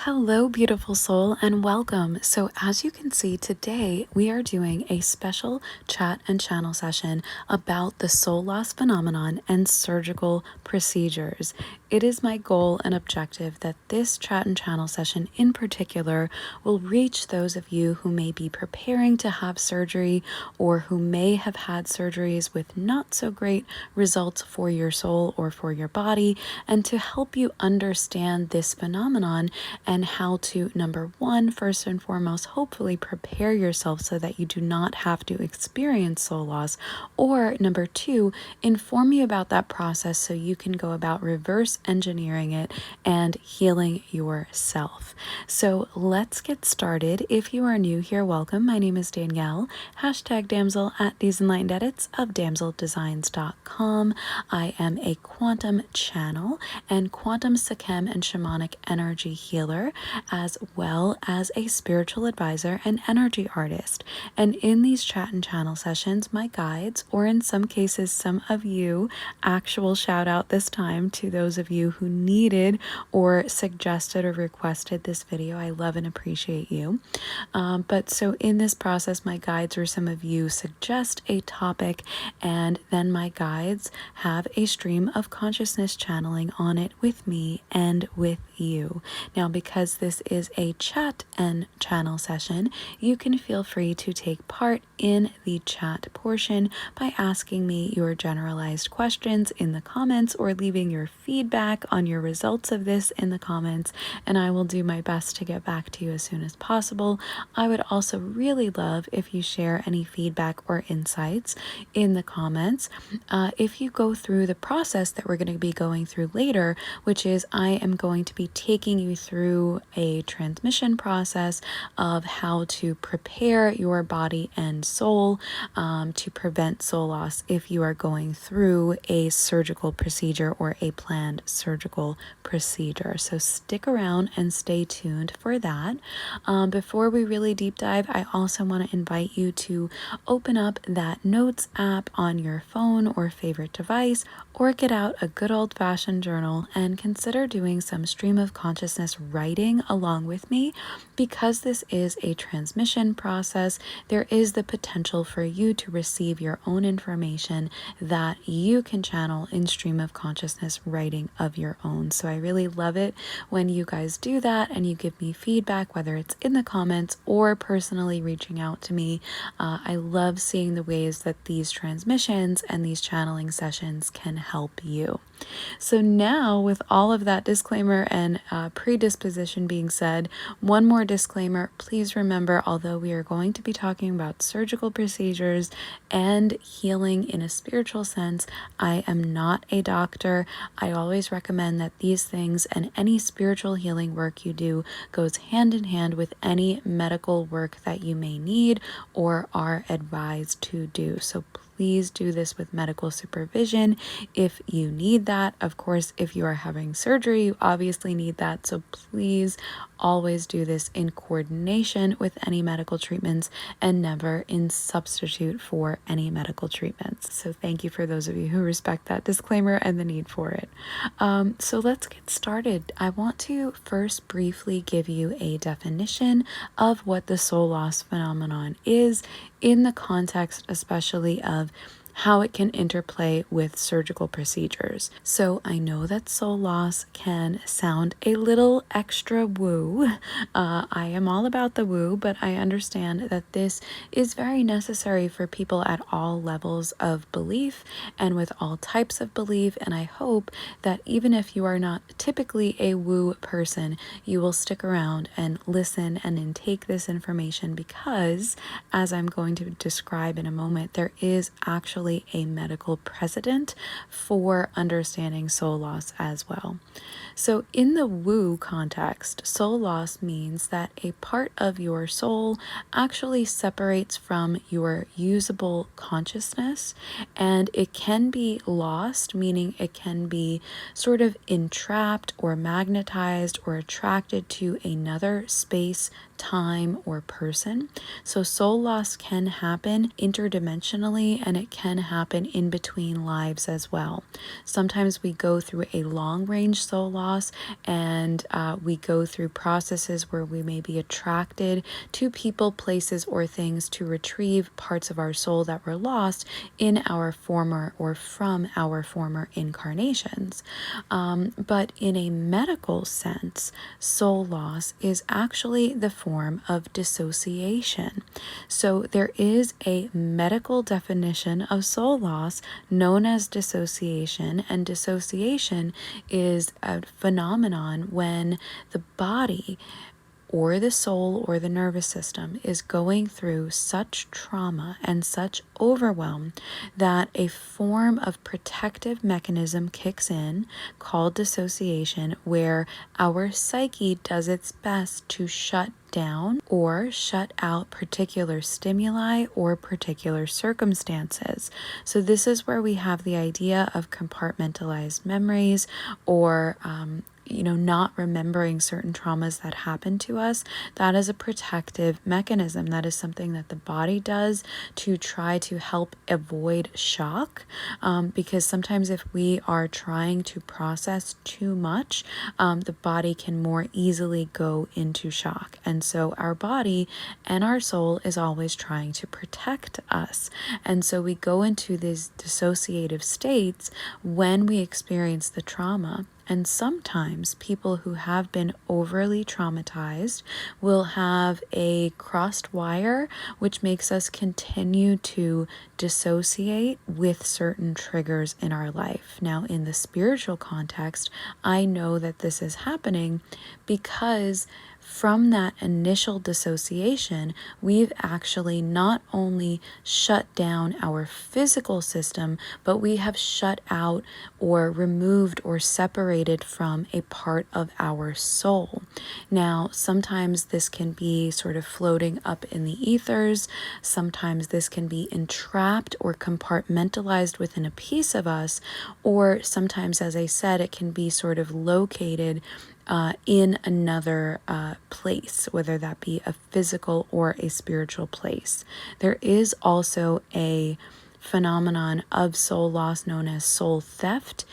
Hello, beautiful soul, and welcome. So, as you can see, today we are doing a special chat and channel session about the soul loss phenomenon and surgical procedures. It is my goal and objective that this chat and channel session in particular will reach those of you who may be preparing to have surgery or who may have had surgeries with not so great results for your soul or for your body, and to help you understand this phenomenon and how to, number one, first and foremost, hopefully prepare yourself so that you do not have to experience soul loss, or number two, inform you about that process so you can go about reverse engineering it and healing yourself. So let's get started. If you are new here, welcome. My name is Danielle, hashtag Damcl at These Enlightened Edits of DamclDesigns.com. I am a quantum channel and quantum Sikhem and shamanic energy healer, as well as a spiritual advisor and energy artist. And in these chat and channel sessions, my guides, or in some cases, some of you, actual shout out this time to those of you who needed or suggested or requested this video. I love and appreciate you. But so in this process, my guides or some of you suggest a topic, and then my guides have a stream of consciousness channeling on it with me and with you. Now, because this is a chat and channel session, you can feel free to take part in the chat portion by asking me your generalized questions in the comments or leaving your feedback on your results of this in the comments, and I will do my best to get back to you as soon as possible. I would also really love if you share any feedback or insights in the comments. If you go through the process that we're going to be going through later, which is I am going to be taking you through a transmission process of how to prepare your body and soul to prevent soul loss if you are going through a surgical procedure or a planned surgical procedure. So stick around and stay tuned for that. Before we really deep dive, I also want to invite you to open up that notes app on your phone or favorite device, or get out a good old-fashioned journal and consider doing some stream of consciousness writing along with me. Because this is a transmission process, there is the potential for you to receive your own information that you can channel in stream of consciousness writing of your own. So I really love it when you guys do that and you give me feedback, whether it's in the comments or personally reaching out to me. I love seeing the ways that these transmissions and these channeling sessions can help you. So now, with all of that disclaimer and predisposition being said, one more disclaimer. Please remember, although we are going to be talking about surgical procedures and healing in a spiritual sense, I am not a doctor. I always recommend that these things and any spiritual healing work you do goes hand in hand with any medical work that you may need or are advised to do. So please do this with medical supervision if you need that. Of course, if you are having surgery, you obviously need that. So please always do this in coordination with any medical treatments and never in substitute for any medical treatments. So thank you for those of you who respect that disclaimer and the need for it. So let's get started. I want to first briefly give you a definition of what the soul loss phenomenon is, in the context especially of how it can interplay with surgical procedures. So I know that soul loss can sound a little extra woo. I am all about the woo, but I understand that this is very necessary for people at all levels of belief and with all types of belief. And I hope that even if you are not typically a woo person, you will stick around and listen and intake this information, because as I'm going to describe in a moment, there is actually a medical precedent for understanding soul loss as well. So in the woo context, soul loss means that a part of your soul actually separates from your usable consciousness, and it can be lost, meaning it can be sort of entrapped or magnetized or attracted to another space, time, or person. So soul loss can happen interdimensionally, and it can happen in between lives as well. Sometimes we go through a long range soul loss, and we go through processes where we may be attracted to people, places, or things to retrieve parts of our soul that were lost in our former or from our former incarnations. But in a medical sense, soul loss is actually the form of dissociation. So there is a medical definition of soul loss known as dissociation, and dissociation is a phenomenon when the body or the soul or the nervous system is going through such trauma and such overwhelm that a form of protective mechanism kicks in called dissociation, where our psyche does its best to shut down or shut out particular stimuli or particular circumstances. So this is where we have the idea of compartmentalized memories, or not remembering certain traumas that happened to us. That is a protective mechanism. That is something that the body does to try to help avoid shock, because sometimes if we are trying to process too much, the body can more easily go into shock. And so our body and our soul is always trying to protect us. And so we go into these dissociative states when we experience the trauma. And sometimes people who have been overly traumatized will have a crossed wire, which makes us continue to dissociate with certain triggers in our life. Now, in the spiritual context, I know that this is happening because from that initial dissociation, we've actually not only shut down our physical system, but we have shut out or removed or separated from a part of our soul. Now, sometimes this can be sort of floating up in the ethers. Sometimes this can be entrapped or compartmentalized within a piece of us, or sometimes, as I said, it can be sort of located in another place, whether that be a physical or a spiritual place. There is also a phenomenon of soul loss known as soul theft,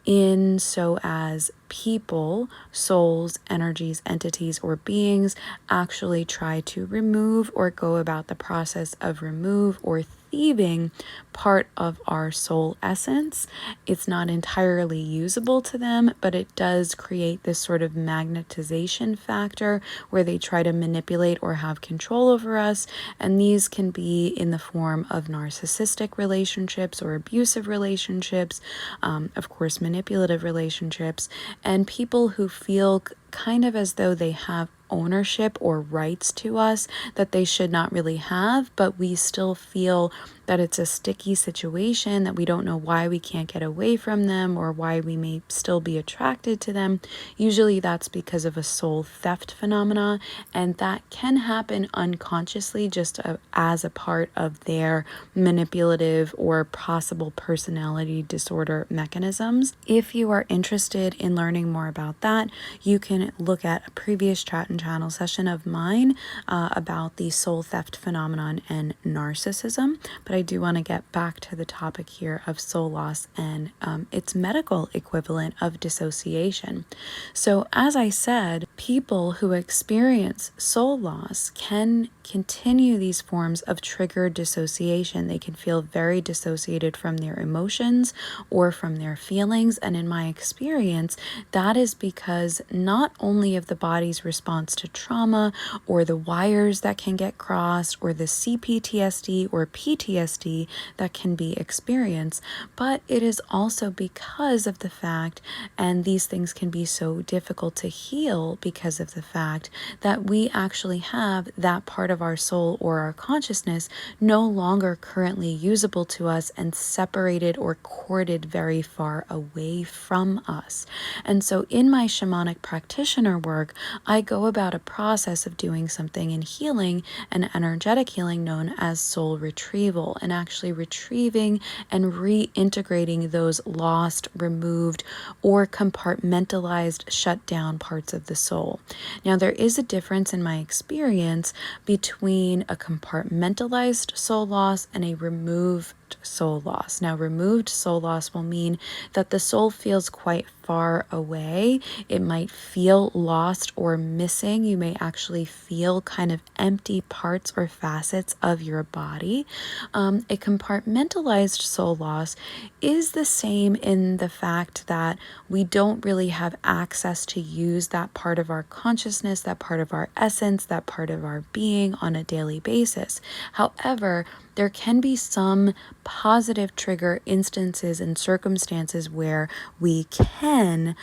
in so as people, souls, energies, entities, or beings actually try to remove or go about the process of remove or thieving part of our soul essence. It's not entirely usable to them, but it does create this sort of magnetization factor where they try to manipulate or have control over us. And these can be in the form of narcissistic relationships or abusive relationships, of course, manipulative relationships, and people who feel kind of as though they have ownership or rights to us that they should not really have, but we still feel that it's a sticky situation, that we don't know why we can't get away from them or why we may still be attracted to them. Usually that's because of a soul theft phenomena, and that can happen unconsciously just as a part of their manipulative or possible personality disorder mechanisms. If you are interested in learning more about that, you can look at a previous chat and channel session of mine about the soul theft phenomenon and narcissism. But I do want to get back to the topic here of soul loss and its medical equivalent of dissociation. So as I said, people who experience soul loss can continue these forms of triggered dissociation. They can feel very dissociated from their emotions or from their feelings. And in my experience, that is because not only of the body's response to trauma or the wires that can get crossed or the CPTSD or PTSD that can be experienced, but it is also because of the fact, and these things can be so difficult to heal because of the fact that we actually have that part of our soul or our consciousness no longer currently usable to us and separated or corded very far away from us. And so in my shamanic practitioner work, I go about a process of doing something in healing and energetic healing known as soul retrieval, and actually retrieving and reintegrating those lost, removed, or compartmentalized, shut down parts of the soul. soul. Now, there is a difference in my experience between a compartmentalized soul loss and a removed soul loss. Now, removed soul loss will mean that the soul feels quite far away. It might feel lost or missing. You may actually feel kind of empty parts or facets of your body. A compartmentalized soul loss is the same in the fact that we don't really have access to use that part of our consciousness, that part of our essence, that part of our being on a daily basis. However, there can be some positive trigger instances and circumstances where we can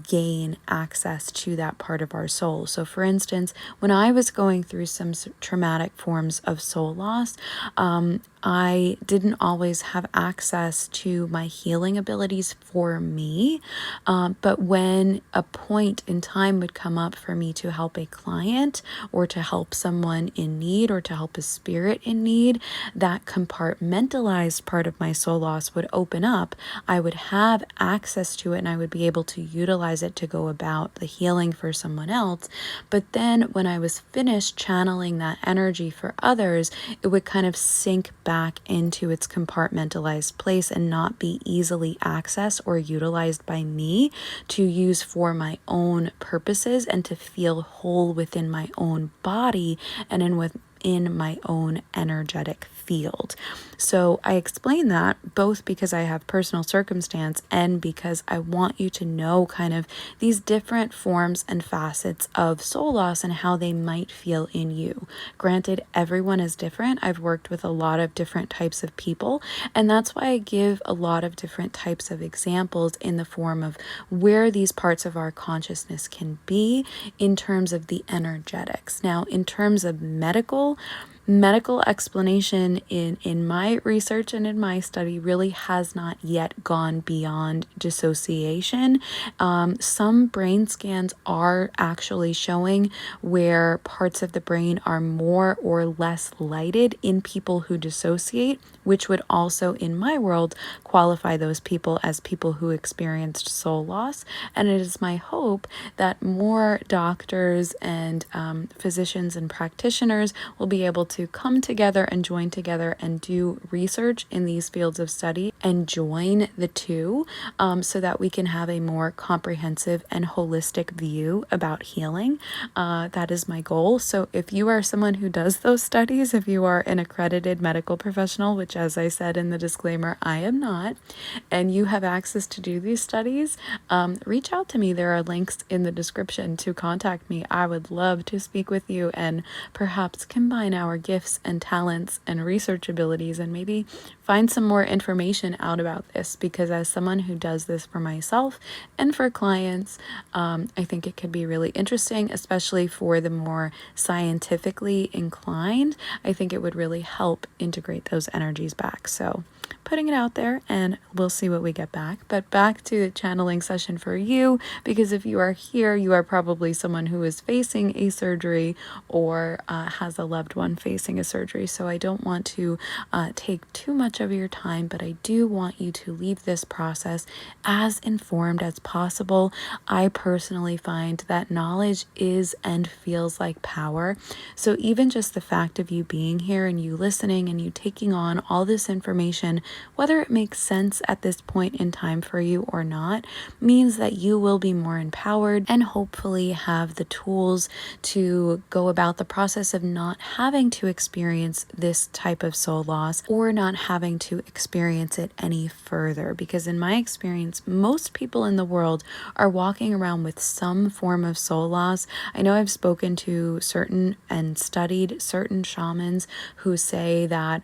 gain access to that part of our soul. So, for instance, when I was going through some traumatic forms of soul loss, I didn't always have access to my healing abilities for me. But when a point in time would come up for me to help a client or to help someone in need or to help a spirit in need, that compartmentalized part of my soul loss would open up. I would have access to it and I would be able to utilize it to go about the healing for someone else. But then when I was finished channeling that energy for others, it would kind of sink back into its compartmentalized place and not be easily accessed or utilized by me to use for my own purposes and to feel whole within my own body and in my own energetic field. So I explain that both because I have personal circumstance and because I want you to know kind of these different forms and facets of soul loss and how they might feel in you. Granted, everyone is different. I've worked with a lot of different types of people, and that's why I give a lot of different types of examples in the form of where these parts of our consciousness can be in terms of the energetics. Now, in terms of medical explanation in my research and in my study really has not yet gone beyond dissociation. Some brain scans are actually showing where parts of the brain are more or less lighted in people who dissociate, which would also, in my world, qualify those people as people who experienced soul loss. And it is my hope that more doctors and physicians and practitioners will be able to come together and join together and do research in these fields of study and join the two so that we can have a more comprehensive and holistic view about healing. That is my goal. So if you are someone who does those studies, if you are an accredited medical professional, which as I said in the disclaimer, I am not, and you have access to do these studies, reach out to me. There are links in the description to contact me. I would love to speak with you and perhaps combine our gifts and talents and research abilities and maybe find some more information out about this, because as someone who does this for myself and for clients, I think it could be really interesting, especially for the more scientifically inclined. I think it would really help integrate those energies back. So putting it out there and we'll see what we get back. But back to the channeling session for you, because if you are here, you are probably someone who is facing a surgery or has a loved one facing a surgery. So I don't want to take too much of your time, but I do want you to leave this process as informed as possible. I personally find that knowledge is and feels like power. So even just the fact of you being here and you listening and you taking on all this information, whether it makes sense at this point in time for you or not, means that you will be more empowered and hopefully have the tools to go about the process of not having to experience this type of soul loss or not having to experience it any further. Because in my experience, most people in the world are walking around with some form of soul loss. I know I've spoken to certain and studied certain shamans who say that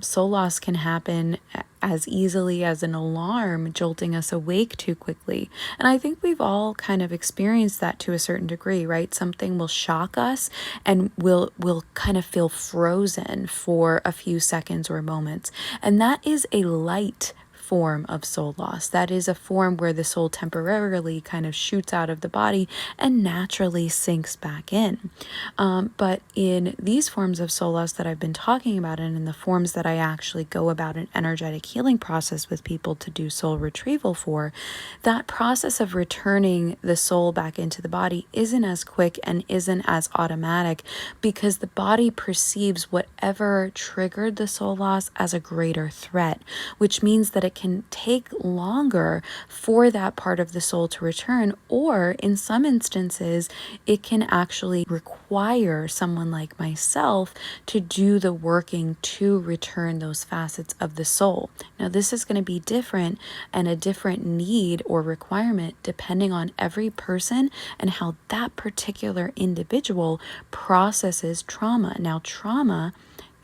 soul loss can happen as easily as an alarm jolting us awake too quickly. And I think we've all kind of experienced that to a certain degree, right? Something will shock us and we'll kind of feel frozen for a few seconds or moments. And that is a light form of soul loss. That is a form where the soul temporarily kind of shoots out of the body and naturally sinks back in. But in these forms of soul loss that I've been talking about, and in the forms that I actually go about an energetic healing process with people to do soul retrieval for, that process of returning the soul back into the body isn't as quick and isn't as automatic, because the body perceives whatever triggered the soul loss as a greater threat, which means that it can take longer for that part of the soul to return, or in some instances, it can actually require someone like myself to do the working to return those facets of the soul. Now, this is going to be different and a different need or requirement depending on every person and how that particular individual processes trauma. Now, trauma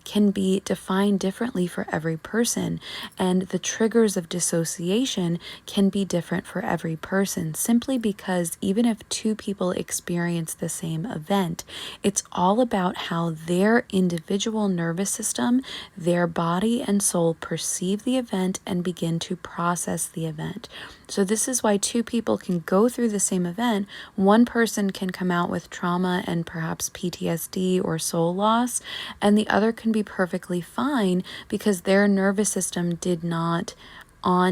can be defined differently for every person, and the triggers of dissociation can be different for every person, simply because even if two people experience the same event, it's all about how their individual nervous system, their body and soul perceive the event and begin to process the event. So this is why two people can go through the same event. One person can come out with trauma and perhaps PTSD or soul loss, and the other can be perfectly fine because their nervous system did not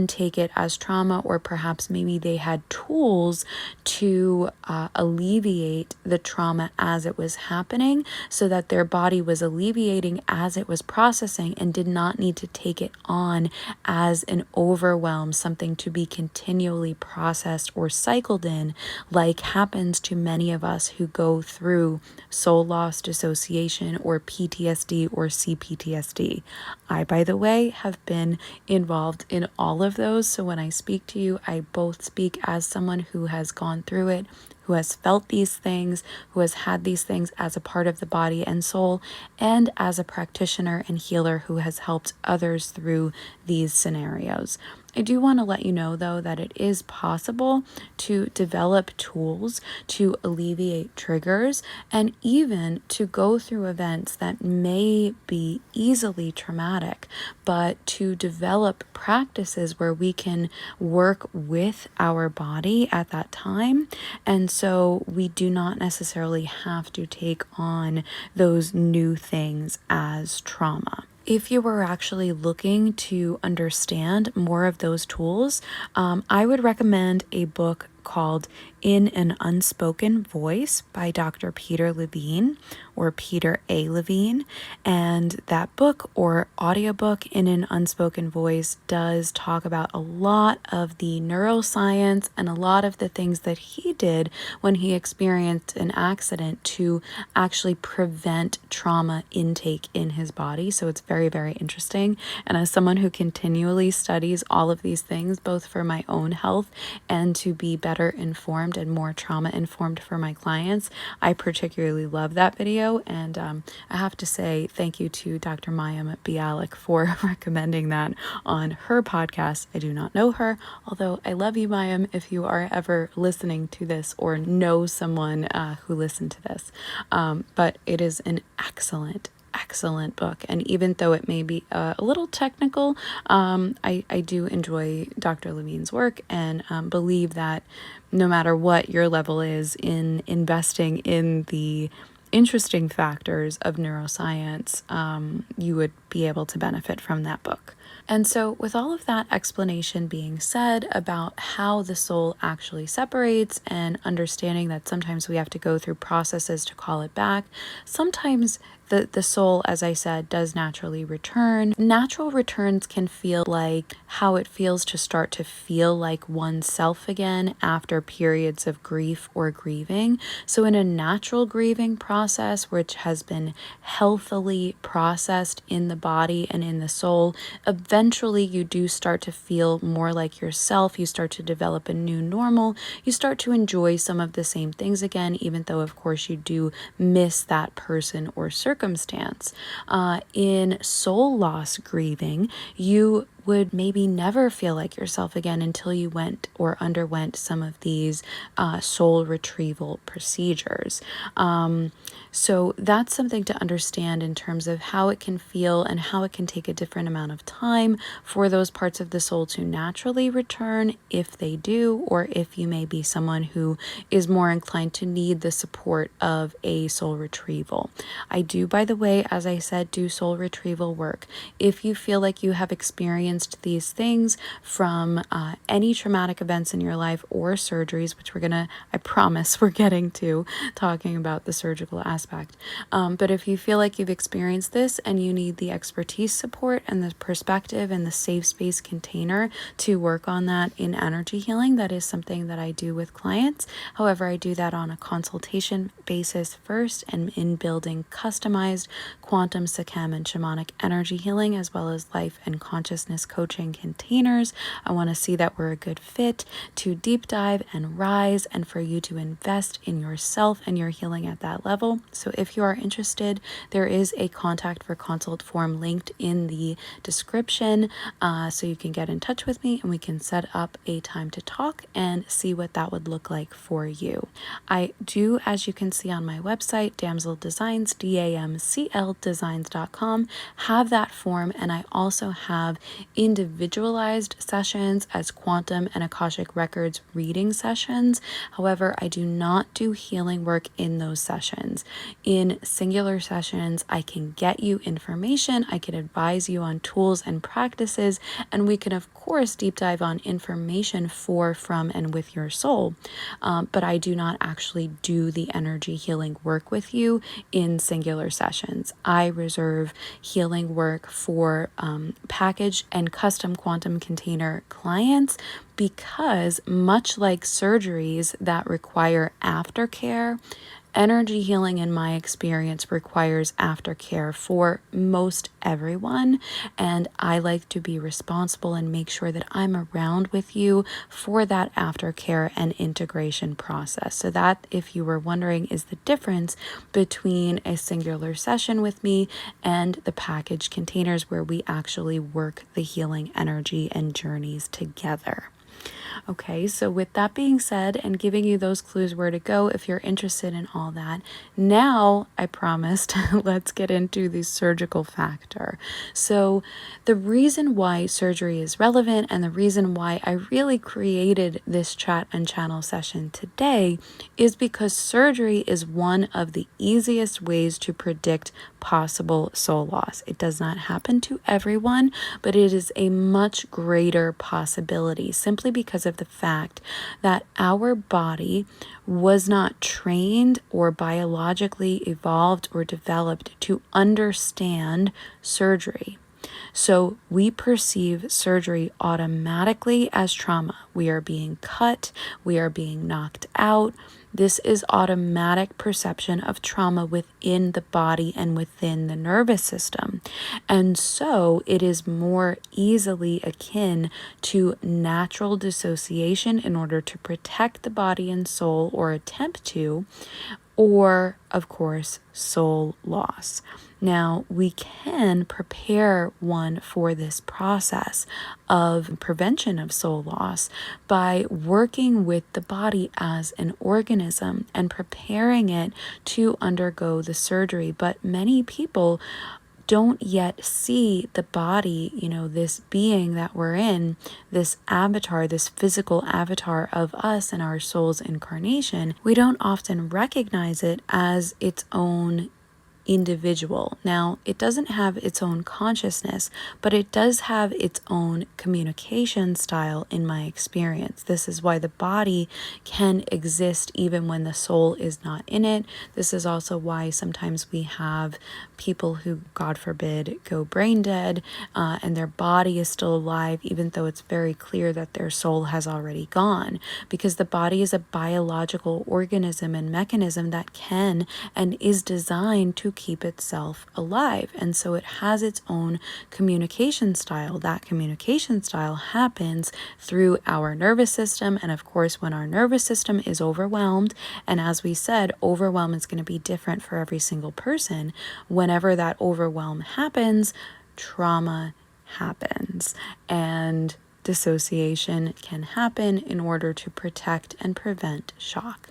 take it as trauma, or perhaps maybe they had tools to alleviate the trauma as it was happening, so that their body was alleviating as it was processing and did not need to take it on as an overwhelm, something to be continually processed or cycled in, like happens to many of us who go through soul loss, dissociation, or PTSD or CPTSD. I, by the way, have been involved in all of those. So when I speak to you, I both speak as someone who has gone through it, who has felt these things, who has had these things as a part of the body and soul, and as a practitioner and healer who has helped others through these scenarios. I do want to let you know, though, that it is possible to develop tools to alleviate triggers and even to go through events that may be easily traumatic, but to develop practices where we can work with our body at that time. And so we do not necessarily have to take on those new things as trauma. If you were actually looking to understand more of those tools, I would recommend a book called In an Unspoken Voice by Dr. Peter Levine, or Peter A. Levine. And that book or audiobook, In an Unspoken Voice, does talk about a lot of the neuroscience and a lot of the things that he did when he experienced an accident to actually prevent trauma intake in his body. So it's very, very interesting. And as someone who continually studies all of these things, both for my own health and to be better informed and more trauma informed for my clients, I particularly love that video. And I have to say thank you to Dr. Mayim Bialik for recommending that on her podcast. I do not know her, although I love you, Mayim, if you are ever listening to this or know someone who listened to this. But it is an excellent book, and even though it may be a little technical, I do enjoy Dr. Levine's work, and believe that no matter what your level is in investing in the interesting factors of neuroscience, you would be able to benefit from that book. And so with all of that explanation being said about how the soul actually separates, and understanding that sometimes we have to go through processes to call it back, sometimes the soul, as I said, does naturally return. Natural returns can feel like how it feels to start to feel like oneself again after periods of grief or grieving. So in a natural grieving process, which has been healthily processed in the body and in the soul, eventually you do start to feel more like yourself. You start to develop a new normal. You start to enjoy some of the same things again, even though, of course, you do miss that person or circumstance. In soul loss grieving, you would maybe never feel like yourself again until you went or underwent some of these soul retrieval procedures. So that's something to understand in terms of how it can feel and how it can take a different amount of time for those parts of the soul to naturally return, if they do, or if you may be someone who is more inclined to need the support of a soul retrieval. I do, by the way, as I said, do soul retrieval work. If you feel like you have experienced these things from any traumatic events in your life or surgeries, which I promise we're getting to talking about the surgical aspect. But if you feel like you've experienced this and you need the expertise support and the perspective and the safe space container to work on that in energy healing, that is something that I do with clients. However, I do that on a consultation basis first and in building customized quantum, Sikhem, and shamanic energy healing, as well as life and consciousness coaching containers. I want to see that we're a good fit to deep dive and rise, and for you to invest in yourself and your healing at that level. So if you are interested, there is a contact for consult form linked in the description, so you can get in touch with me and we can set up a time to talk and see what that would look like for you. I do, as you can see on my website, Damcl Designs, DAMCL Designs.com, have that form, and I also have individualized sessions as quantum and Akashic Records reading sessions. However, I do not do healing work in those sessions. In singular sessions, I can get you information, I can advise you on tools and practices, and we can, of course, deep dive on information for, from, and with your soul. But I do not actually do the energy healing work with you in singular sessions. I reserve healing work for package and custom quantum container clients, because much like surgeries that require aftercare, energy healing, in my experience, requires aftercare for most everyone, and I like to be responsible and make sure that I'm around with you for that aftercare and integration process. So that, if you were wondering, is the difference between a singular session with me and the package containers where we actually work the healing energy and journeys together. Okay, so with that being said, and giving you those clues where to go if you're interested in all that, now I promised, let's get into the surgical factor. So the reason why surgery is relevant, and the reason why I really created this chat and channel session today, is because surgery is one of the easiest ways to predict possible soul loss. It does not happen to everyone, but it is a much greater possibility, simply because of the fact that our body was not trained or biologically evolved or developed to understand surgery. So we perceive surgery automatically as trauma. We are being cut, we are being knocked out. This is automatic perception of trauma within the body and within the nervous system. And so it is more easily akin to natural dissociation in order to protect the body and soul, or attempt to, or, of course, soul loss. Now, we can prepare one for this process of prevention of soul loss by working with the body as an organism and preparing it to undergo the surgery. But many people don't yet see the body, this being that we're in, this avatar, this physical avatar of us and our soul's incarnation. We don't often recognize it as its own individual. Now, it doesn't have its own consciousness, but it does have its own communication style in my experience. This is why the body can exist even when the soul is not in it. This is also why sometimes we have people who, God forbid, go brain dead, and their body is still alive, even though it's very clear that their soul has already gone, because the body is a biological organism and mechanism that can and is designed to keep itself alive. And so it has its own communication style. That communication style happens through our nervous system. And of course, when our nervous system is overwhelmed, and as we said, overwhelm is going to be different for every single person. Whenever that overwhelm happens, trauma happens. And dissociation can happen in order to protect and prevent shock.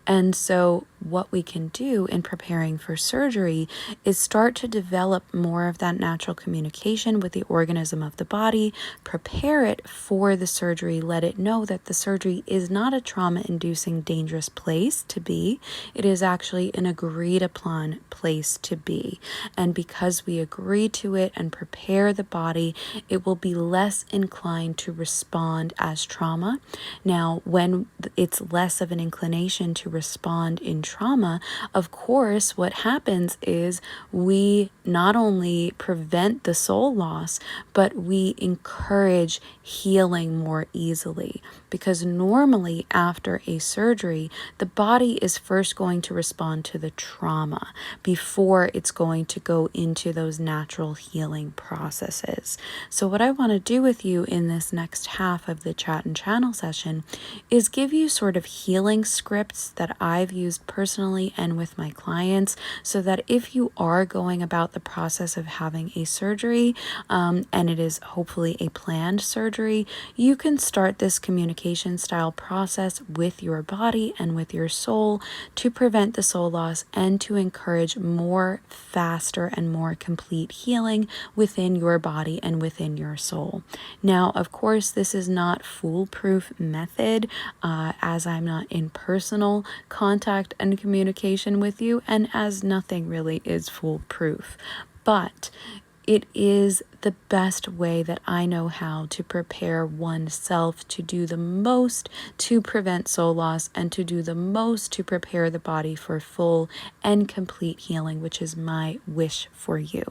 And so what we can do in preparing for surgery is start to develop more of that natural communication with the organism of the body, prepare it for the surgery, let it know that the surgery is not a trauma-inducing dangerous place to be. It is actually an agreed upon place to be. And because we agree to it and prepare the body, it will be less inclined to respond as trauma. Now, when it's less of an inclination to respond in trauma, of course, what happens is we not only prevent the soul loss, but we encourage healing more easily. Because normally after a surgery, the body is first going to respond to the trauma before it's going to go into those natural healing processes. So what I want to do with you in this next half of the chat and channel session is give you sort of healing scripts that I've used personally and with my clients, so that if you are going about the process of having a surgery, and it is hopefully a planned surgery, you can start this communication style process with your body and with your soul to prevent the soul loss and to encourage more faster and more complete healing within your body and within your soul. Now, of course, this is not foolproof method, as I'm not in personal contact and communication with you, and as nothing really is foolproof. But it is the best way that I know how to prepare oneself to do the most to prevent soul loss and to do the most to prepare the body for full and complete healing, which is my wish for you.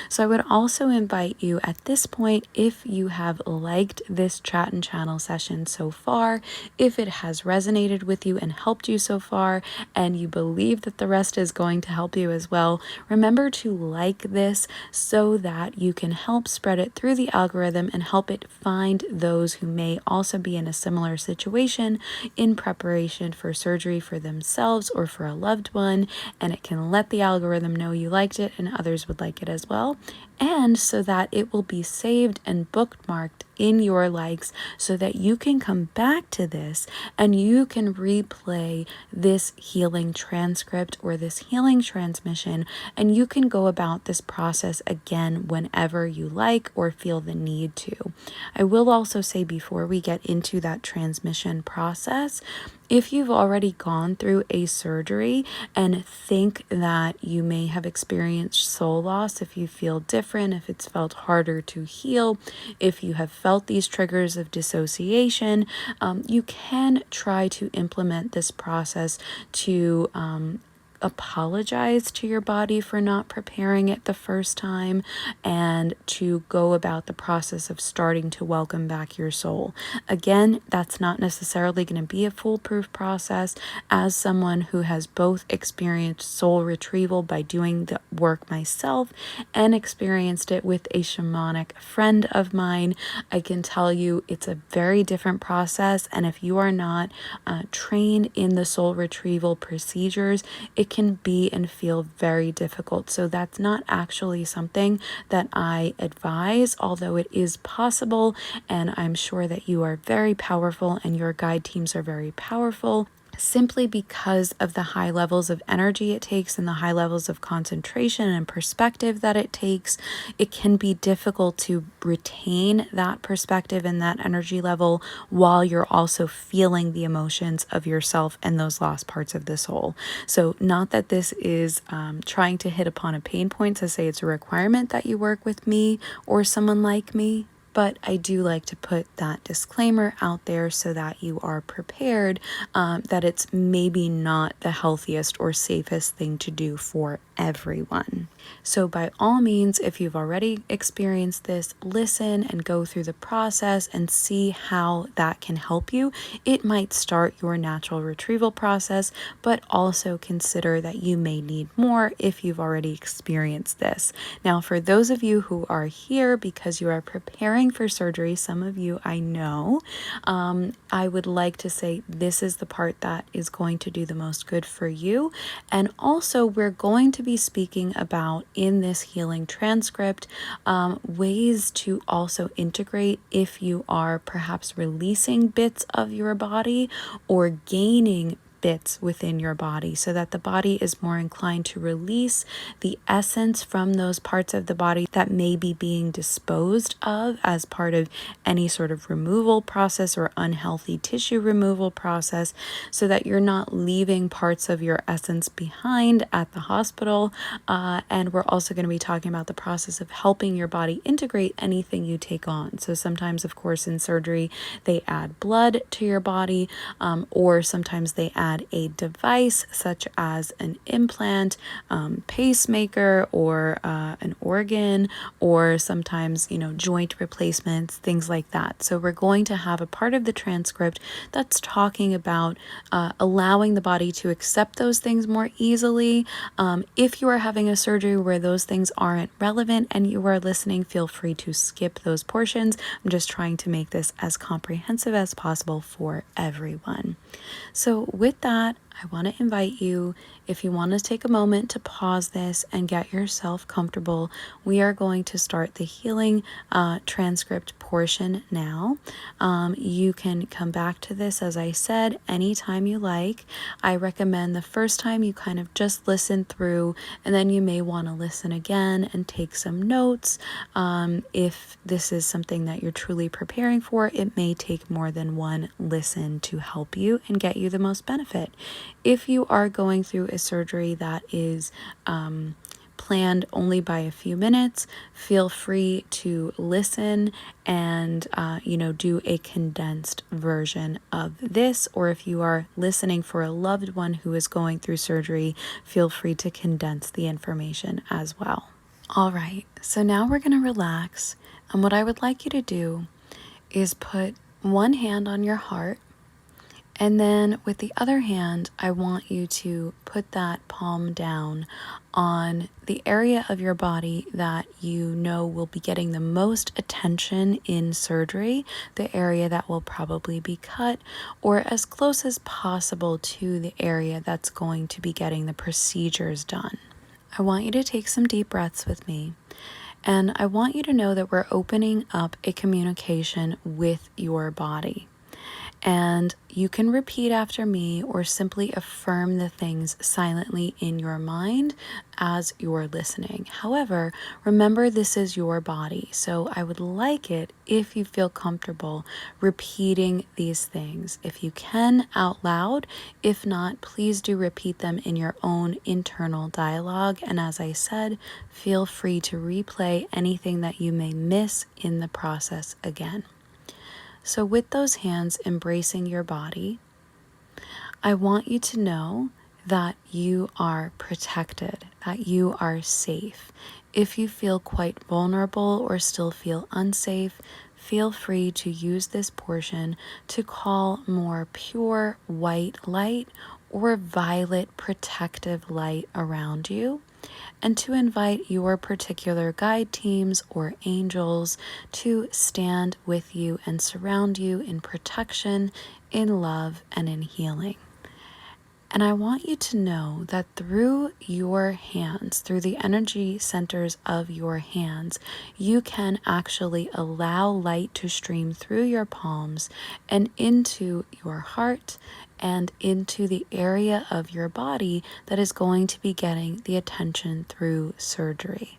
So I would also invite you at this point, if you have liked this chat and channel session so far, if it has resonated with you and helped you so far, and you believe that the rest is going to help you as well, remember to like this so that you can help spread it through the algorithm and help it find those who may also be in a similar situation in preparation for surgery for themselves or for a loved one, and it can let the algorithm know you liked it and others would like it as well, and so that it will be saved and bookmarked in your likes so that you can come back to this and you can replay this healing transcript or this healing transmission, and you can go about this process again whenever you like or feel the need to. I will also say, before we get into that transmission process, if you've already gone through a surgery and think that you may have experienced soul loss, if you feel different, if it's felt harder to heal, if you have felt these triggers of dissociation, you can try to implement this process to apologize to your body for not preparing it the first time, and to go about the process of starting to welcome back your soul. Again, that's not necessarily going to be a foolproof process. As someone who has both experienced soul retrieval by doing the work myself and experienced it with a shamanic friend of mine, I can tell you it's a very different process. And if you are not trained in the soul retrieval procedures, it can be and feel very difficult. So that's not actually something that I advise, although it is possible, and I'm sure that you are very powerful and your guide teams are very powerful. Simply because of the high levels of energy it takes and the high levels of concentration and perspective that it takes, it can be difficult to retain that perspective and that energy level while you're also feeling the emotions of yourself and those lost parts of the soul. So not that this is trying to hit upon a pain point to say it's a requirement that you work with me or someone like me, but I do like to put that disclaimer out there so that you are prepared that it's maybe not the healthiest or safest thing to do for everyone. So by all means, if you've already experienced this, listen and go through the process and see how that can help you. It might start your natural retrieval process, but also consider that you may need more if you've already experienced this. Now, for those of you who are here because you are preparing preparing for surgery, some of you I know, I would like to say this is the part that is going to do the most good for you. And also, we're going to be speaking about in this healing transcript ways to also integrate if you are perhaps releasing bits of your body or gaining bits within your body, so that the body is more inclined to release the essence from those parts of the body that may be being disposed of as part of any sort of removal process or unhealthy tissue removal process, so that you're not leaving parts of your essence behind at the hospital. And we're also going to be talking about the process of helping your body integrate anything you take on. So sometimes, of course, in surgery, they add blood to your body, or sometimes they add a device such as an implant, pacemaker, or an organ, or sometimes, joint replacements, things like that. So we're going to have a part of the transcript that's talking about allowing the body to accept those things more easily. If you are having a surgery where those things aren't relevant and you are listening, feel free to skip those portions. I'm just trying to make this as comprehensive as possible for everyone. So with that, I want to invite you, if you want to take a moment to pause this and get yourself comfortable, we are going to start the healing transcript portion now. You can come back to this, as I said, anytime you like. I recommend the first time you kind of just listen through, and then you may want to listen again and take some notes. If this is something that you're truly preparing for, it may take more than one listen to help you and get you the most benefit. If you are going through a surgery that is planned only by a few minutes, feel free to listen and do a condensed version of this. Or if you are listening for a loved one who is going through surgery, feel free to condense the information as well. All right, so now we're going to relax, and what I would like you to do is put one hand on your heart, and then with the other hand, I want you to put that palm down on the area of your body that you know will be getting the most attention in surgery, the area that will probably be cut, or as close as possible to the area that's going to be getting the procedures done. I want you to take some deep breaths with me. And I want you to know that we're opening up a communication with your body. And you can repeat after me or simply affirm the things silently in your mind as you're listening. However, remember this is your body. So I would like it if you feel comfortable repeating these things. If you can, out loud. If not, please do repeat them in your own internal dialogue. And as I said, feel free to replay anything that you may miss in the process again. So with those hands embracing your body, I want you to know that you are protected, that you are safe. If you feel quite vulnerable or still feel unsafe, feel free to use this portion to call more pure white light or violet protective light around you, and to invite your particular guide teams or angels to stand with you and surround you in protection, in love, and in healing. And I want you to know that through your hands, through the energy centers of your hands, you can actually allow light to stream through your palms and into your heart and into the area of your body that is going to be getting the attention through surgery.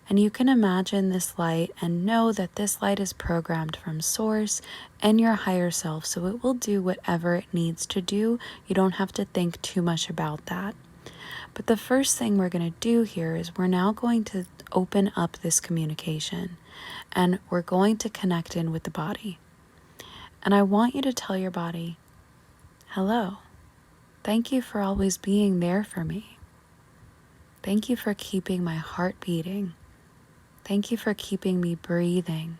And you can imagine this light and know that this light is programmed from source and your higher self, so it will do whatever it needs to do. You don't have to think too much about that. But the first thing we're going to do here is we're now going to open up this communication, and we're going to connect in with the body. And I want you to tell your body, hello, thank you for always being there for me. Thank you for keeping my heart beating. Thank you for keeping me breathing.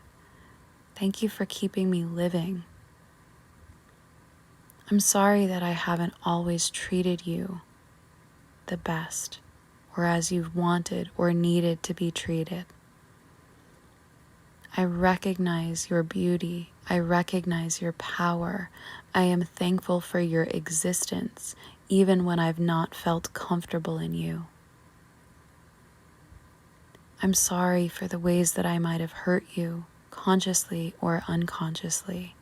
Thank you for keeping me living. I'm sorry that I haven't always treated you the best, or as you've wanted or needed to be treated. I recognize your beauty. I recognize your power. I am thankful for your existence, even when I've not felt comfortable in you. I'm sorry for the ways that I might have hurt you, consciously or unconsciously.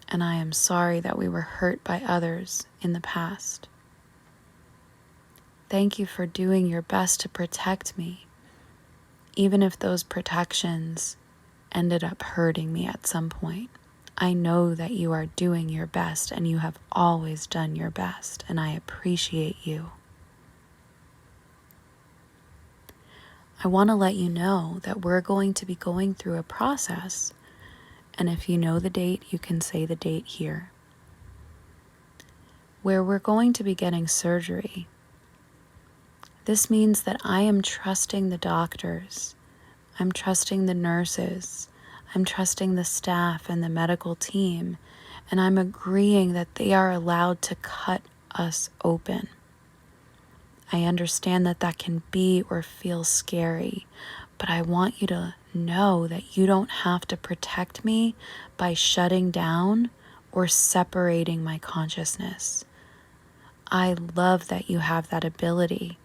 And I am sorry that we were hurt by others in the past. Thank you for doing your best to protect me, even if those protections ended up hurting me at some point. I know that you are doing your best and you have always done your best, and I appreciate you. I want to let you know that we're going to be going through a process, and if you know the date, you can say the date here, where we're going to be getting surgery. This means that I am trusting the doctors, I'm trusting the nurses, I'm trusting the staff and the medical team, and I'm agreeing that they are allowed to cut us open. I understand that that can be or feel scary, but I want you to know that you don't have to protect me by shutting down or separating my consciousness. I love that you have that ability.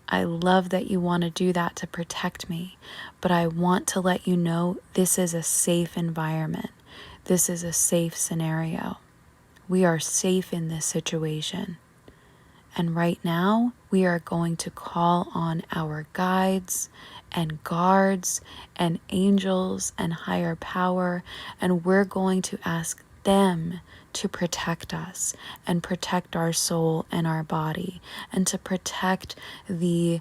I love that you want to do that to protect me, but I want to let you know this is a safe environment. This is a safe scenario. We are safe in this situation. And right now, we are going to call on our guides and guards and angels and higher power, and we're going to ask them to protect us and protect our soul and our body, and to protect the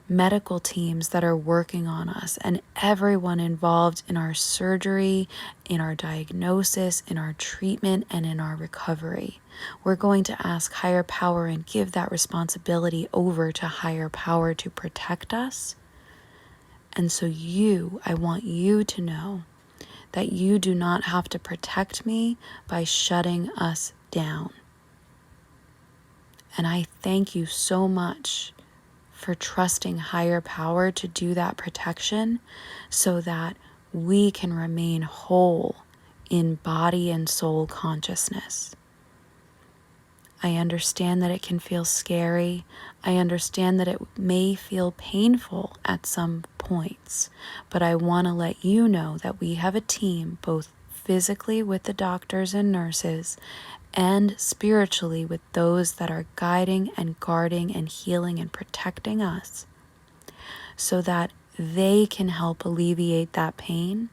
medical teams that are working on us and everyone involved in our surgery, in our diagnosis, in our treatment, and in our recovery. We're going to ask higher power and give that responsibility over to higher power to protect us. And so I want you to know that you do not have to protect me by shutting us down. And I thank you so much for trusting higher power to do that protection so that we can remain whole in body and soul consciousness. I understand that it can feel scary. I understand that it may feel painful at some points, but I want to let you know that we have a team, both physically with the doctors and nurses, and spiritually with those that are guiding and guarding and healing and protecting us, so that they can help alleviate that pain,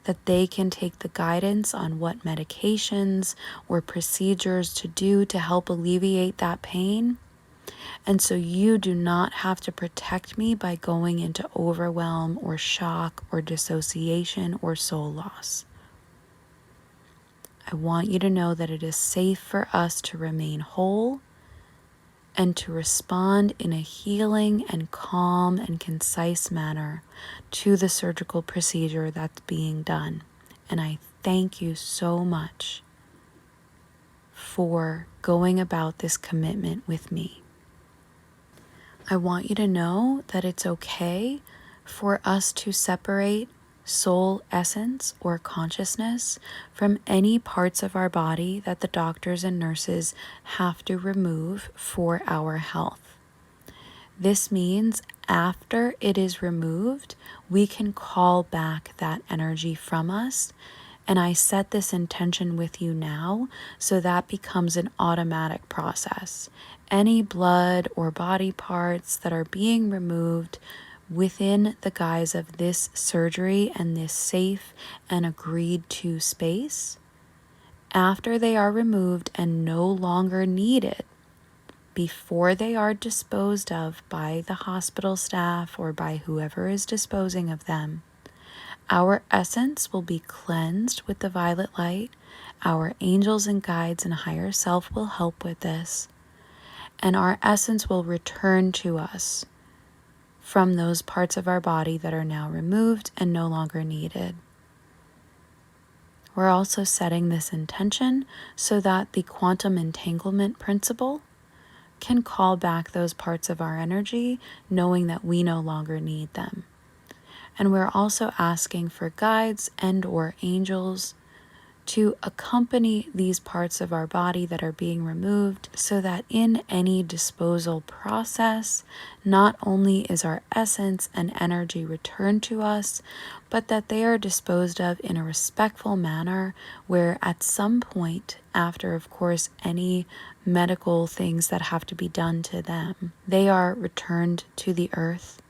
that they can take the guidance on what medications or procedures to do to help alleviate that pain. And so you do not have to protect me by going into overwhelm or shock or dissociation or soul loss. I want you to know that it is safe for us to remain whole and to respond in a healing and calm and concise manner to the surgical procedure that's being done. And I thank you so much for going about this commitment with me. I want you to know that it's okay for us to separate soul essence or consciousness from any parts of our body that the doctors and nurses have to remove for our health. This means after it is removed, we can call back that energy from us. And I set this intention with you now, so that becomes an automatic process. Any blood or body parts that are being removed within the guise of this surgery and this safe and agreed to space, after they are removed and no longer needed, before they are disposed of by the hospital staff or by whoever is disposing of them, our essence will be cleansed with the violet light. Our angels and guides and higher self will help with this. And our essence will return to us from those parts of our body that are now removed and no longer needed. We're also setting this intention so that the quantum entanglement principle can call back those parts of our energy, knowing that we no longer need them. And we're also asking for guides and or angels to accompany these parts of our body that are being removed so that in any disposal process, not only is our essence and energy returned to us, but that they are disposed of in a respectful manner where at some point, after of course any medical things that have to be done to them, they are returned to the earth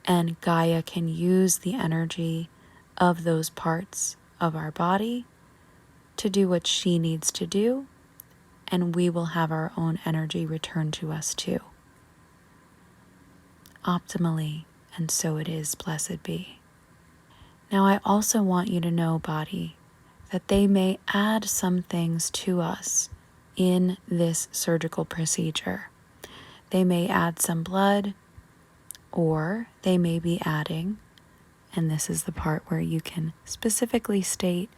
and Gaia can use the energy of those parts of our body to do what she needs to do, and we will have our own energy returned to us too. Optimally, and so it is, blessed be. Now I also want you to know, body, that they may add some things to us in this surgical procedure. They may add some blood, or they may be adding, and this is the part where you can specifically state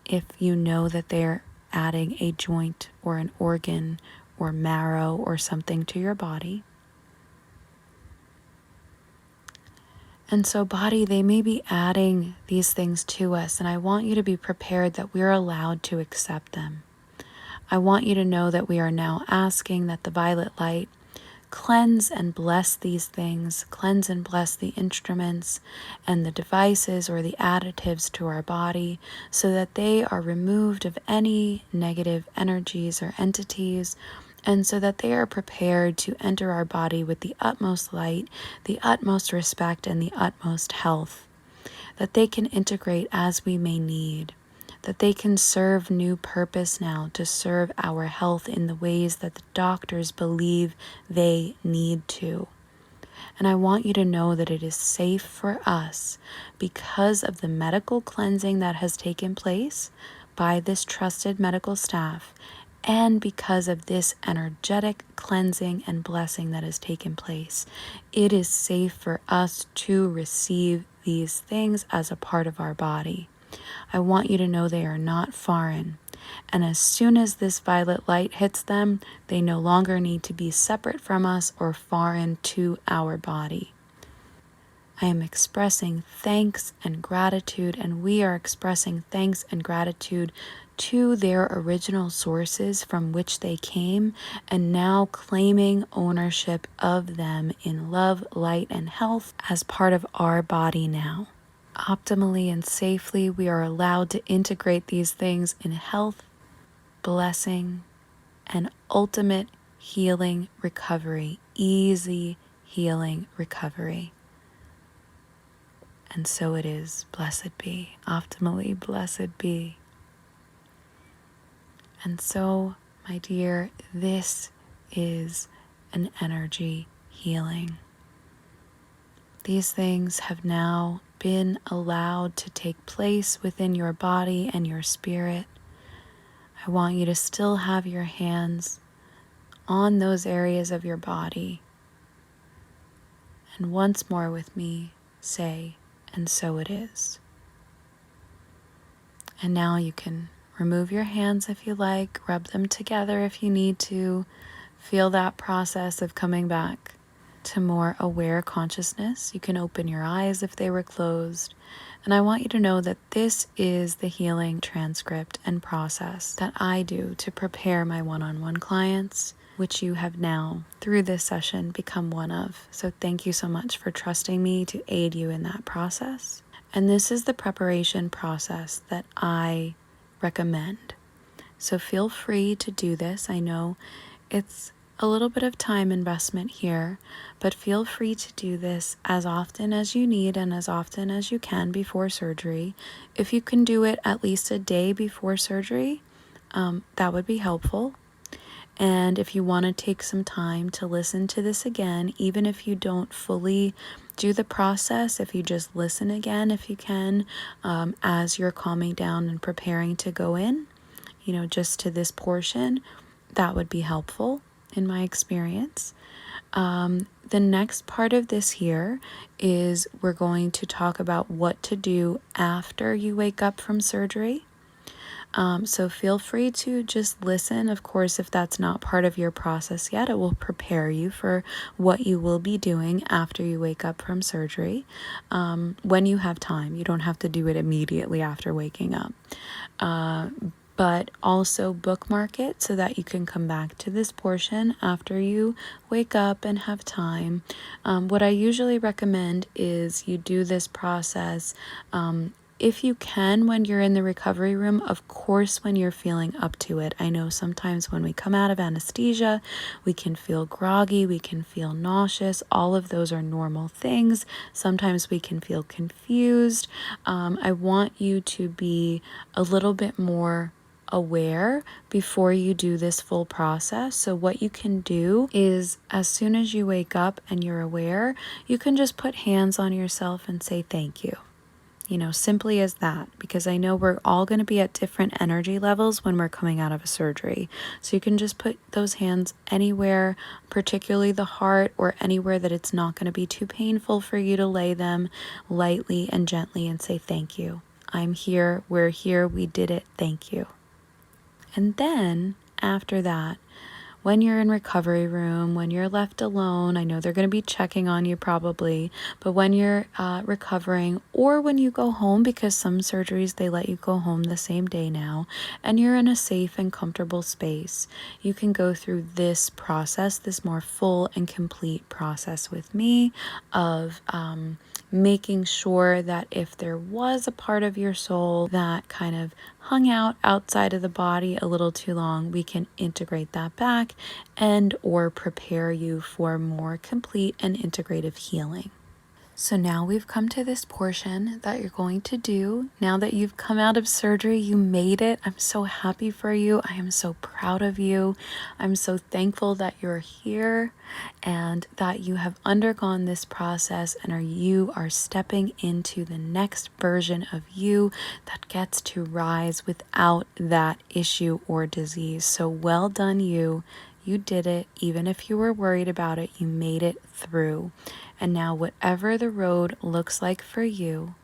if you know that they're adding a joint or an organ or marrow or something to your body. And so, body, they may be adding these things to us, and I want you to be prepared that we're allowed to accept them. I want you to know that we are now asking that the violet light cleanse and bless these things, cleanse and bless the instruments and the devices or the additives to our body so that they are removed of any negative energies or entities, and so that they are prepared to enter our body with the utmost light, the utmost respect, and the utmost health, that they can integrate as we may need, that they can serve new purpose now to serve our health in the ways that the doctors believe they need to. And I want you to know that it is safe for us because of the medical cleansing that has taken place by this trusted medical staff, and because of this energetic cleansing and blessing that has taken place. It is safe for us to receive these things as a part of our body. I want you to know they are not foreign. And as soon as this violet light hits them, they no longer need to be separate from us or foreign to our body. I am expressing thanks and gratitude, and we are expressing thanks and gratitude to their original sources from which they came, and now claiming ownership of them in love, light, and health as part of our body now. Optimally and safely, we are allowed to integrate these things in health, blessing, and ultimate healing recovery, easy healing recovery. And so it is, blessed be, optimally blessed be. And so, my dear, this is an energy healing. These things have now been allowed to take place within your body and your spirit. I want you to still have your hands on those areas of your body. And once more with me, say, and so it is. And now you can remove your hands if you like, rub them together if you need to. Feel that process of coming back to more aware consciousness. You can open your eyes if they were closed. And I want you to know that this is the healing transcript and process that I do to prepare my one-on-one clients, which you have now, through this session, become one of. So thank you so much for trusting me to aid you in that process. And this is the preparation process that I recommend. So feel free to do this. I know it's a little bit of time investment here, but feel free to do this as often as you need and as often as you can before surgery. If you can do it at least a day before surgery, that would be helpful. And if you want to take some time to listen to this again, even if you don't fully do the process, if you just listen again, if you can, as you're calming down and preparing to go in, just to this portion, that would be helpful in my experience. The next part of this here is we're going to talk about what to do after you wake up from surgery. So feel free to just listen. Of course, if that's not part of your process yet, it will prepare you for what you will be doing after you wake up from surgery. When you have time, you don't have to do it immediately after waking up. But also bookmark it so that you can come back to this portion after you wake up and have time. What I usually recommend is you do this process if you can when you're in the recovery room, of course, when you're feeling up to it. I know sometimes when we come out of anesthesia, we can feel groggy, we can feel nauseous. All of those are normal things. Sometimes we can feel confused. I want you to be a little bit more aware before you do this full process. So what you can do is as soon as you wake up and you're aware, you can just put hands on yourself and say thank you. Simply as that, because I know we're all going to be at different energy levels when we're coming out of a surgery. So you can just put those hands anywhere, particularly the heart, or anywhere that it's not going to be too painful for you to lay them lightly and gently and say thank you. I'm here, we're here, we did it, thank you. And then after that, when you're in recovery room, when you're left alone, I know they're going to be checking on you probably, but when you're recovering or when you go home, because some surgeries, they let you go home the same day now, and you're in a safe and comfortable space, you can go through this process, this more full and complete process with me of making sure that if there was a part of your soul that kind of hung out outside of the body a little too long, we can integrate that back and or prepare you for more complete and integrative healing. So now we've come to this portion that you're going to do. Now that you've come out of surgery, you made it. I'm so happy for you. I am so proud of you. I'm so thankful that you're here and that you have undergone this process and you are stepping into the next version of you that gets to rise without that issue or disease. So well done, you. You did it. Even if you were worried about it, you made it through. And now whatever the road looks like for you,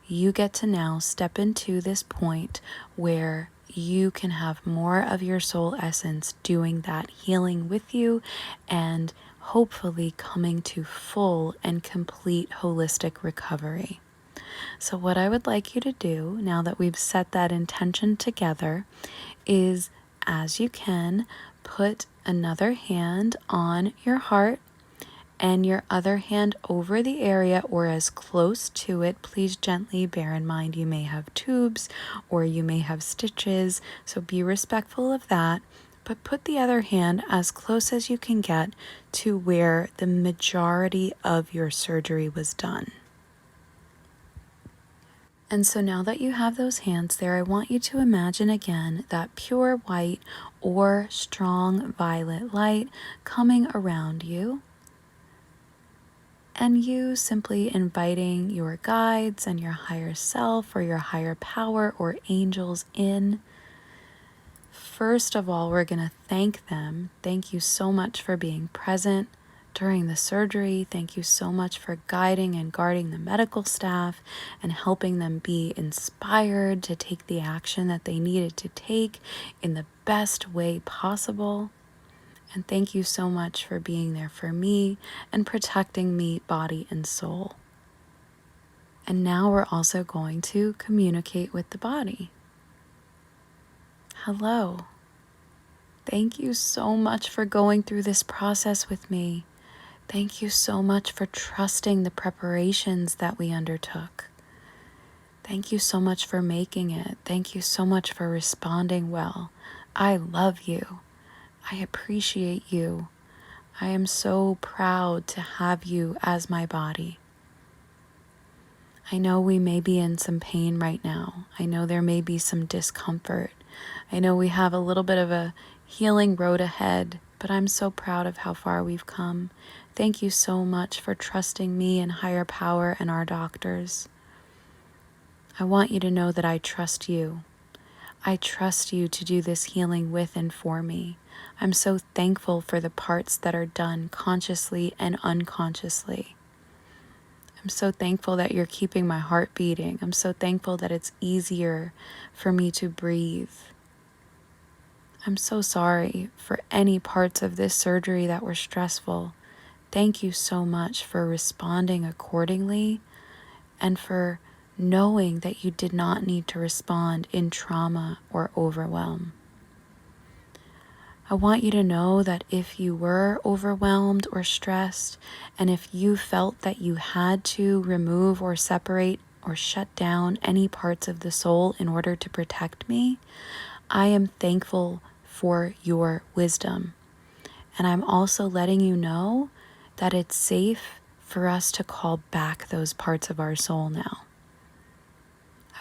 you get to now step into this point where you can have more of your soul essence doing that healing with you and hopefully coming to full and complete holistic recovery. So what I would like you to do now that we've set that intention together is, as you can, put another hand on your heart and your other hand over the area or as close to it. Please gently bear in mind you may have tubes or you may have stitches, so be respectful of that. But put the other hand as close as you can get to where the majority of your surgery was done. And so now that you have those hands there, I want you to imagine again that pure white or strong violet light coming around you. And you simply inviting your guides and your higher self or your higher power or angels in. First of all, we're going to thank them. Thank you so much for being present during the surgery. Thank you so much for guiding and guarding the medical staff and helping them be inspired to take the action that they needed to take in the best way possible. And thank you so much for being there for me and protecting me, body and soul. And now we're also going to communicate with the body. Hello. Thank you so much for going through this process with me. Thank you so much for trusting the preparations that we undertook. Thank you so much for making it. Thank you so much for responding well. I love you. I appreciate you. I am so proud to have you as my body. I know we may be in some pain right now. I know there may be some discomfort. I know we have a little bit of a healing road ahead, but I'm so proud of how far we've come. Thank you so much for trusting me and higher power and our doctors. I want you to know that I trust you. I trust you to do this healing with and for me. I'm so thankful for the parts that are done consciously and unconsciously. I'm so thankful that you're keeping my heart beating. I'm so thankful that it's easier for me to breathe. I'm so sorry for any parts of this surgery that were stressful. Thank you so much for responding accordingly and for knowing that you did not need to respond in trauma or overwhelm. I want you to know that if you were overwhelmed or stressed, and if you felt that you had to remove or separate or shut down any parts of the soul in order to protect me, I am thankful for your wisdom. And I'm also letting you know that it's safe for us to call back those parts of our soul now.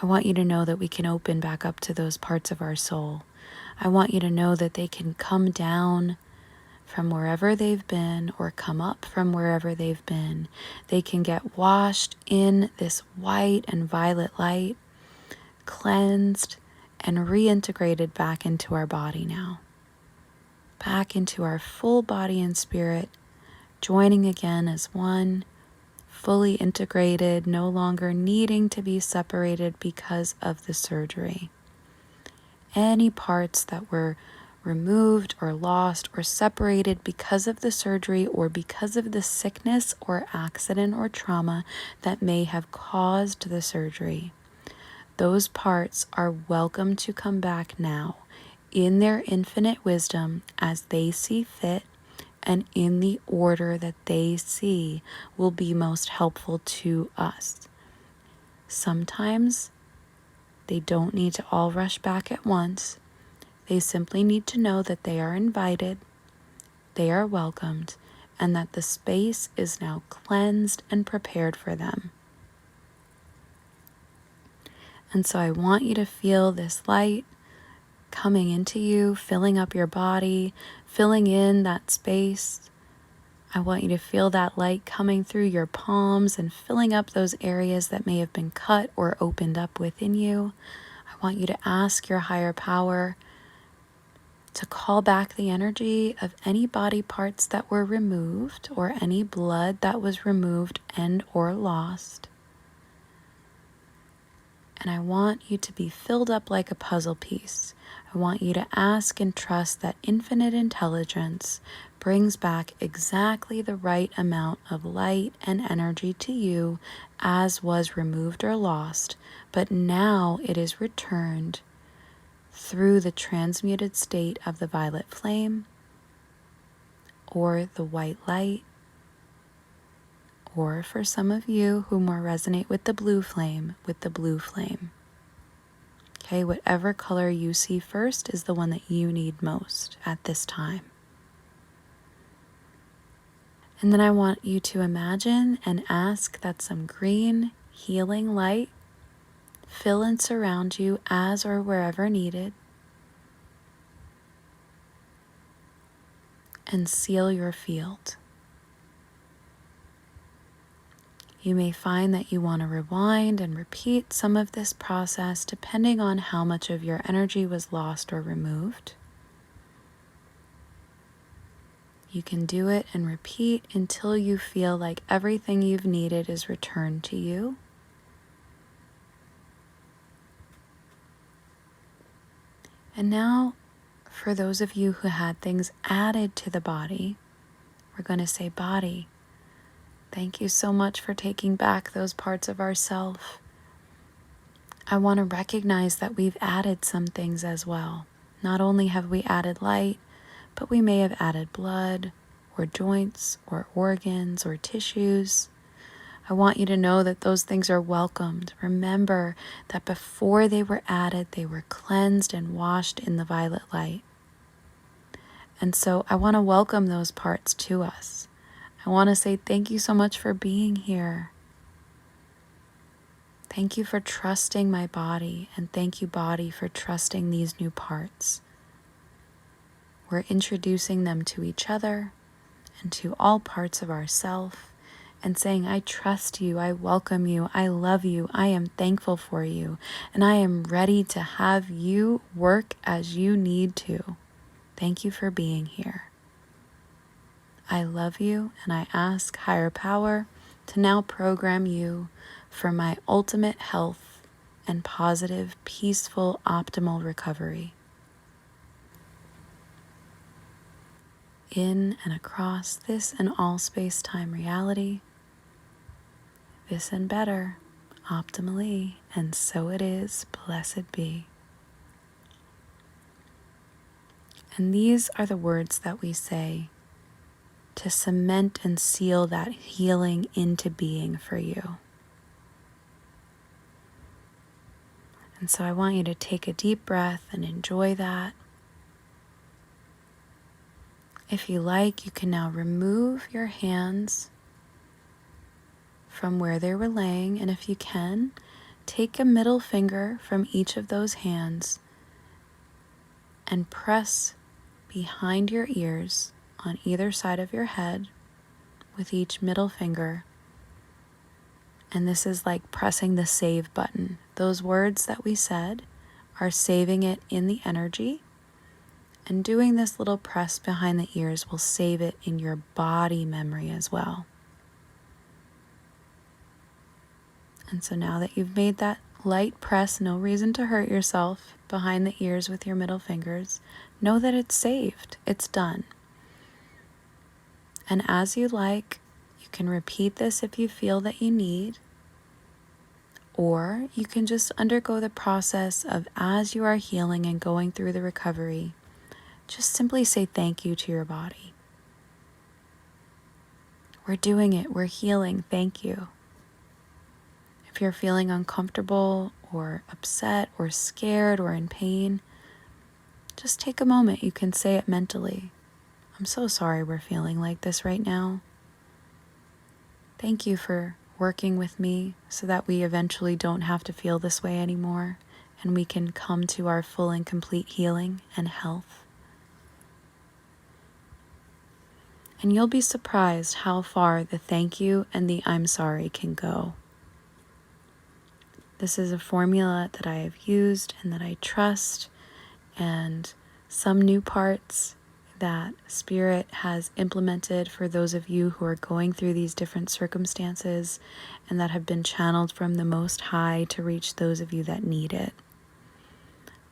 I want you to know that we can open back up to those parts of our soul. I want you to know that they can come down from wherever they've been or come up from wherever they've been. They can get washed in this white and violet light, cleansed and reintegrated back into our body now. Back into our full body and spirit, joining again as one, fully integrated, no longer needing to be separated because of the surgery. Any parts that were removed or lost or separated because of the surgery or because of the sickness or accident or trauma that may have caused the surgery, those parts are welcome to come back now in their infinite wisdom as they see fit and in the order that they see will be most helpful to us. Sometimes they don't need to all rush back at once. They simply need to know that they are invited, they are welcomed, and that the space is now cleansed and prepared for them. And so I want you to feel this light coming into you, filling up your body, filling in that space. I want you to feel that light coming through your palms and filling up those areas that may have been cut or opened up within you. I want you to ask your higher power to call back the energy of any body parts that were removed or any blood that was removed and or lost. And I want you to be filled up like a puzzle piece. I want you to ask and trust that infinite intelligence brings back exactly the right amount of light and energy to you as was removed or lost, but now it is returned through the transmuted state of the violet flame or the white light, or for some of you who more resonate with the blue flame, with the blue flame. Okay, whatever color you see first is the one that you need most at this time. And then I want you to imagine and ask that some green healing light fill and surround you as or wherever needed, and seal your field. You may find that you want to rewind and repeat some of this process depending on how much of your energy was lost or removed. You can do it and repeat until you feel like everything you've needed is returned to you. And now, for those of you who had things added to the body, we're going to say, body, thank you so much for taking back those parts of ourself. I want to recognize that we've added some things as well. Not only have we added light, but we may have added blood or joints or organs or tissues. I want you to know that those things are welcomed. Remember that before they were added, they were cleansed and washed in the violet light. And so I want to welcome those parts to us. I want to say thank you so much for being here. Thank you for trusting my body, and thank you, body, for trusting these new parts. We're introducing them to each other and to all parts of ourself, and saying, I trust you, I welcome you, I love you, I am thankful for you, and I am ready to have you work as you need to. Thank you for being here. I love you, and I ask higher power to now program you for my ultimate health and positive, peaceful, optimal recovery. In and across this and all space-time reality, this and better, optimally, and so it is, blessed be. And these are the words that we say to cement and seal that healing into being for you. And so I want you to take a deep breath and enjoy that. If you like, you can now remove your hands from where they were laying, and if you can, take a middle finger from each of those hands and press behind your ears on either side of your head with each middle finger. And this is like pressing the save button. Those words that we said are saving it in the energy, and doing this little press behind the ears will save it in your body memory as well. And so now that you've made that light press, no reason to hurt yourself, behind the ears with your middle fingers, know that it's saved, it's done. And as you like, you can repeat this if you feel that you need, or you can just undergo the process of, as you are healing and going through the recovery, just simply say thank you to your body. We're doing it, we're healing, thank you. If you're feeling uncomfortable or upset or scared or in pain, just take a moment. You can say it mentally. I'm so sorry we're feeling like this right now. Thank you for working with me so that we eventually don't have to feel this way anymore, and we can come to our full and complete healing and health. And you'll be surprised how far the thank you and the I'm sorry can go. This is a formula that I have used and that I trust, and some new parts that Spirit has implemented for those of you who are going through these different circumstances and that have been channeled from the Most High to reach those of you that need it.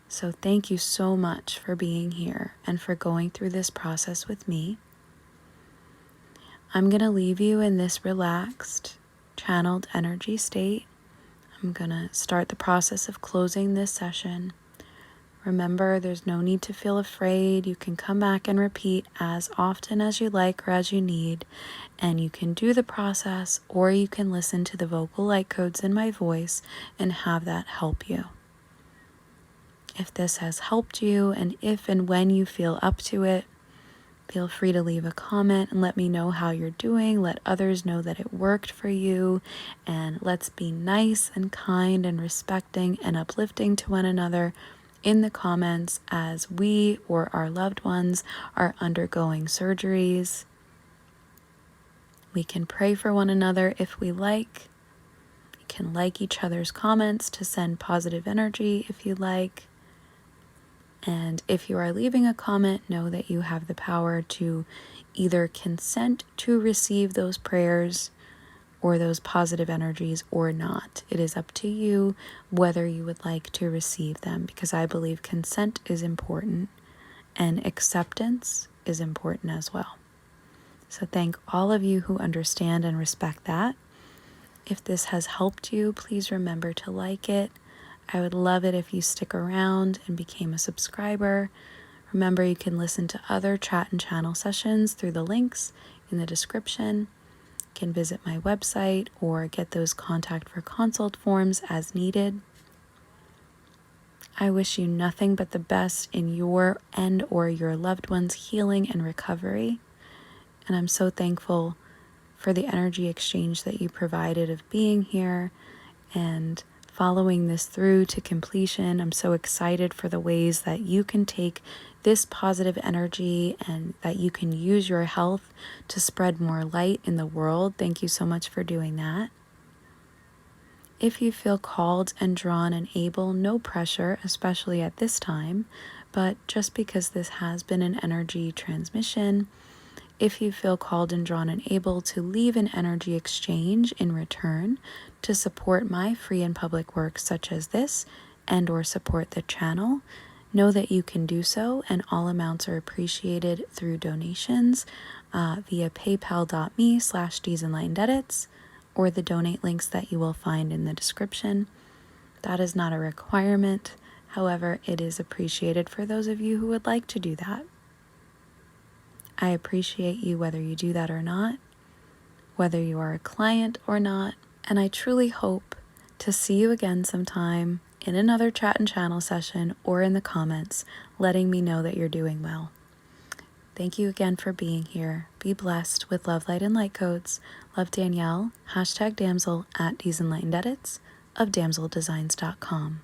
So thank you so much for being here and for going through this process with me. I'm going to leave you in this relaxed, channeled energy state. I'm going to start the process of closing this session. Remember, there's no need to feel afraid. You can come back and repeat as often as you like or as you need, and you can do the process, or you can listen to the vocal light codes in my voice and have that help you. If this has helped you, and if and when you feel up to it, feel free to leave a comment and let me know how you're doing. Let others know that it worked for you. And let's be nice and kind and respecting and uplifting to one another in the comments as we or our loved ones are undergoing surgeries. We can pray for one another if we like. We can like each other's comments to send positive energy if you like. And if you are leaving a comment, know that you have the power to either consent to receive those prayers or those positive energies or not. It is up to you whether you would like to receive them, because I believe consent is important and acceptance is important as well. So thank all of you who understand and respect that. If this has helped you, please remember to like it. I would love it if you stick around and became a subscriber. Remember, you can listen to other chat and channel sessions through the links in the description. You can visit my website or get those contact for consult forms as needed. I wish you nothing but the best in your and or your loved one's healing and recovery. And I'm so thankful for the energy exchange that you provided of being here and following this through to completion. I'm so excited for the ways that you can take this positive energy and that you can use your health to spread more light in the world. Thank you so much for doing that. If you feel called and drawn and able, no pressure, especially at this time, but just because this has been an energy transmission, If you feel called and drawn and able to leave an energy exchange in return to support my free and public work such as this and or support the channel, know that you can do so, and all amounts are appreciated through donations via paypal.me/deesenlightededits or the donate links that you will find in the description. That is not a requirement. However, it is appreciated for those of you who would like to do that. I appreciate you whether you do that or not, whether you are a client or not, and I truly hope to see you again sometime in another chat and channel session or in the comments, letting me know that you're doing well. Thank you again for being here. Be blessed with love, light, and light codes. Love, Danielle, #Damcl at Deesenlightededits of damcldesigns.com.